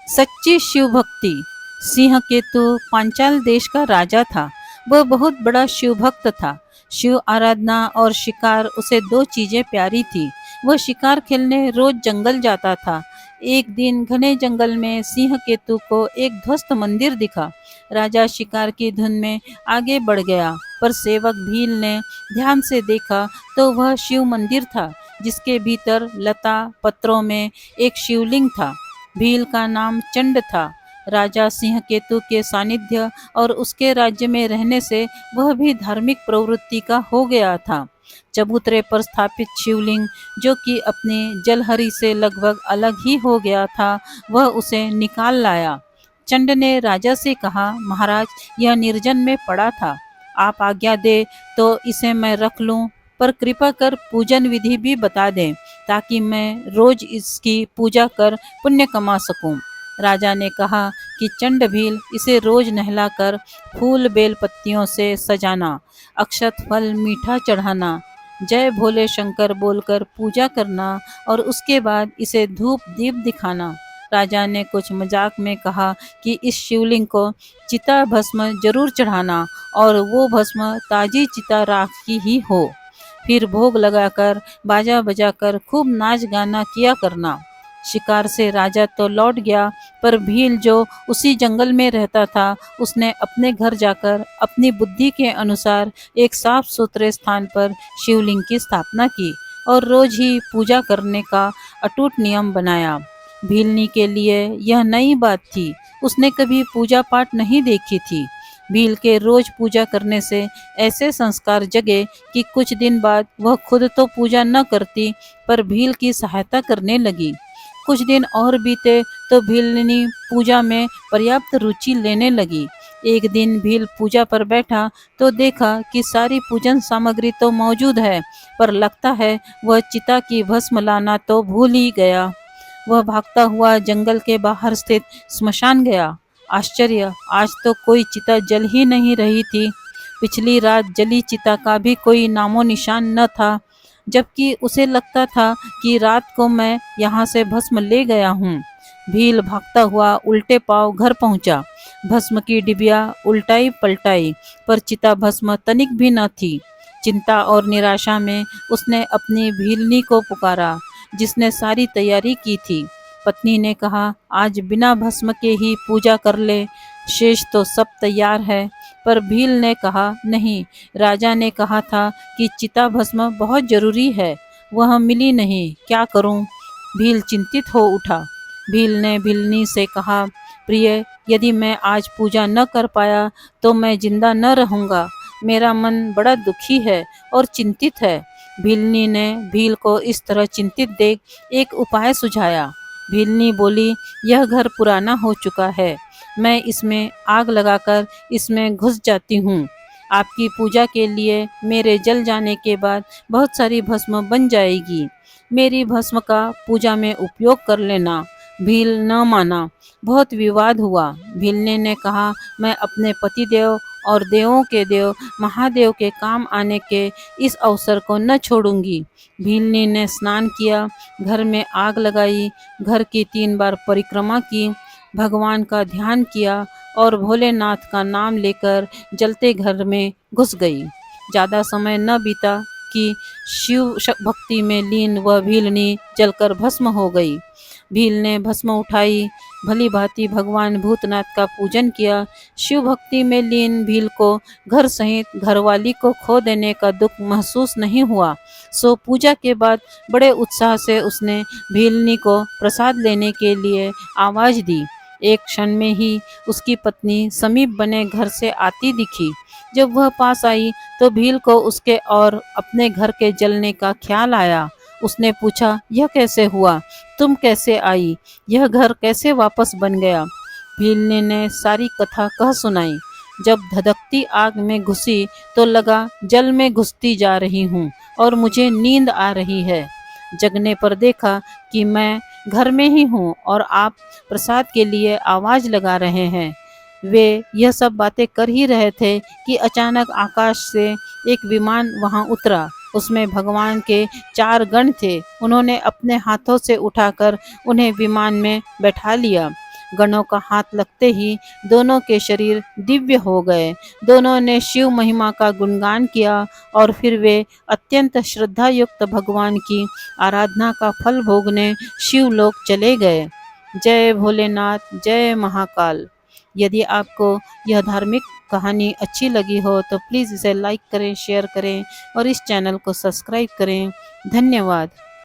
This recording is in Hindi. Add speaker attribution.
Speaker 1: सच्ची शिव भक्ति। सिंह केतु पांचाल देश का राजा था। वह बहुत बड़ा शिव भक्त था। शिव आराधना और शिकार उसे दो चीजें प्यारी थी। वह शिकार खेलने रोज जंगल जाता था। एक दिन घने जंगल में सिंह केतु को एक ध्वस्त मंदिर दिखा। राजा शिकार की धुन में आगे बढ़ गया, पर सेवक भील ने ध्यान से देखा तो वह शिव मंदिर था, जिसके भीतर लता पत्रों में एक शिवलिंग था। भील का नाम चंड था। राजा सिंह केतु के सानिध्य और उसके राज्य में रहने से वह भी धार्मिक प्रवृत्ति का हो गया था। चबूतरे पर स्थापित शिवलिंग, जो कि अपनी जलहरी से लगभग अलग ही हो गया था, वह उसे निकाल लाया। चंड ने राजा से कहा, महाराज, यह निर्जन में पड़ा था। आप आज्ञा दे तो इसे मैं रख लूं, पर कृपा कर पूजन विधि भी बता दें, ताकि मैं रोज इसकी पूजा कर पुण्य कमा सकूं। राजा ने कहा कि चंड भील, इसे रोज नहलाकर फूल बेल पत्तियों से सजाना, अक्षत फल मीठा चढ़ाना, जय भोले शंकर बोलकर पूजा करना और उसके बाद इसे धूप दीप दिखाना। राजा ने कुछ मजाक में कहा कि इस शिवलिंग को चिता भस्म जरूर चढ़ाना और वो भस्म ताजी चिता राख की ही हो। फिर भोग लगाकर बाजा बजाकर खूब नाच गाना किया करना। शिकार से राजा तो लौट गया, पर भील, जो उसी जंगल में रहता था, उसने अपने घर जाकर अपनी बुद्धि के अनुसार एक साफ सुथरे स्थान पर शिवलिंग की स्थापना की और रोज ही पूजा करने का अटूट नियम बनाया। भीलनी के लिए यह नई बात थी। उसने कभी पूजा पाठ नहीं देखी थी। भील के रोज पूजा करने से ऐसे संस्कार जगे कि कुछ दिन बाद वह खुद तो पूजा न करती, पर भील की सहायता करने लगी। कुछ दिन और बीते तो भीलनी पूजा में पर्याप्त रुचि लेने लगी। एक दिन भील पूजा पर बैठा तो देखा कि सारी पूजन सामग्री तो मौजूद है, पर लगता है वह चिता की भस्म लाना तो भूल ही गया। वह भागता हुआ जंगल के बाहर स्थित स्मशान गया। आश्चर्य! आज तो कोई चिता जल ही नहीं रही थी। पिछली रात जली चिता का भी कोई नामो निशान न था, जबकि उसे लगता था कि रात को मैं यहाँ से भस्म ले गया हूँ। भील भागता हुआ उल्टे पांव घर पहुँचा। भस्म की डिबिया उल्टाई पलटाई, पर चिता भस्म तनिक भी न थी। चिंता और निराशा में उसने अपनी भीलनी को पुकारा, जिसने सारी तैयारी की थी। पत्नी ने कहा, आज बिना भस्म के ही पूजा कर ले, शेष तो सब तैयार है। पर भील ने कहा, नहीं, राजा ने कहा था कि चिता भस्म बहुत जरूरी है, वह मिली नहीं, क्या करूं? भील चिंतित हो उठा। भील ने भीलनी से कहा, प्रिय, यदि मैं आज पूजा न कर पाया तो मैं जिंदा न रहूंगा। मेरा मन बड़ा दुखी है और चिंतित है। भीलनी ने भील को इस तरह चिंतित देख एक उपाय सुझाया। भीलनी बोली, यह घर पुराना हो चुका है, मैं इसमें आग लगाकर इसमें घुस जाती हूँ। आपकी पूजा के लिए मेरे जल जाने के बाद बहुत सारी भस्म बन जाएगी। मेरी भस्म का पूजा में उपयोग कर लेना। भील न माना। बहुत विवाद हुआ। भीलने ने कहा, मैं अपने पतिदेव और देवों के देव महादेव के काम आने के इस अवसर को न छोड़ूंगी। भीलनी ने स्नान किया, घर में आग लगाई, घर की 3 बार परिक्रमा की, भगवान का ध्यान किया और भोलेनाथ का नाम लेकर जलते घर में घुस गई। ज़्यादा समय न बीता कि शिव भक्ति में लीन वह भीलनी जलकर भस्म हो गई। भील ने भस्म उठाई, भली भांति भगवान भूतनाथ का पूजन किया। शिव भक्ति में लीन भील को घर सहित घरवाली को खो देने का दुख महसूस नहीं हुआ। सो पूजा के बाद बड़े उत्साह से उसने भीलनी को प्रसाद लेने के लिए आवाज दी। एक क्षण में ही उसकी पत्नी समीप बने घर से आती दिखी। जब वह पास आई तो भील को उसके और अपने घर के जलने का ख्याल आया। उसने पूछा, यह कैसे हुआ? तुम कैसे आई? यह घर कैसे वापस बन गया? भीलनी ने सारी कथा कह सुनाई। जब धधकती आग में घुसी तो लगा जल में घुसती जा रही हूँ और मुझे नींद आ रही है। जगने पर देखा कि मैं घर में ही हूँ और आप प्रसाद के लिए आवाज लगा रहे हैं। वे यह सब बातें कर ही रहे थे कि अचानक आकाश से एक विमान वहां उतरा। उसमें भगवान के 4 गण थे। उन्होंने अपने हाथों से उठाकर उन्हें विमान में बैठा लिया। गणों का हाथ लगते ही दोनों के शरीर दिव्य हो गए। दोनों ने शिव महिमा का गुणगान किया और फिर वे अत्यंत श्रद्धा युक्त भगवान की आराधना का फल भोगने शिवलोक चले गए। जय भोलेनाथ, जय महाकाल। यदि आपको यह धार्मिक कहानी अच्छी लगी हो तो प्लीज़ इसे लाइक करें, शेयर करें और इस चैनल को सब्सक्राइब करें। धन्यवाद।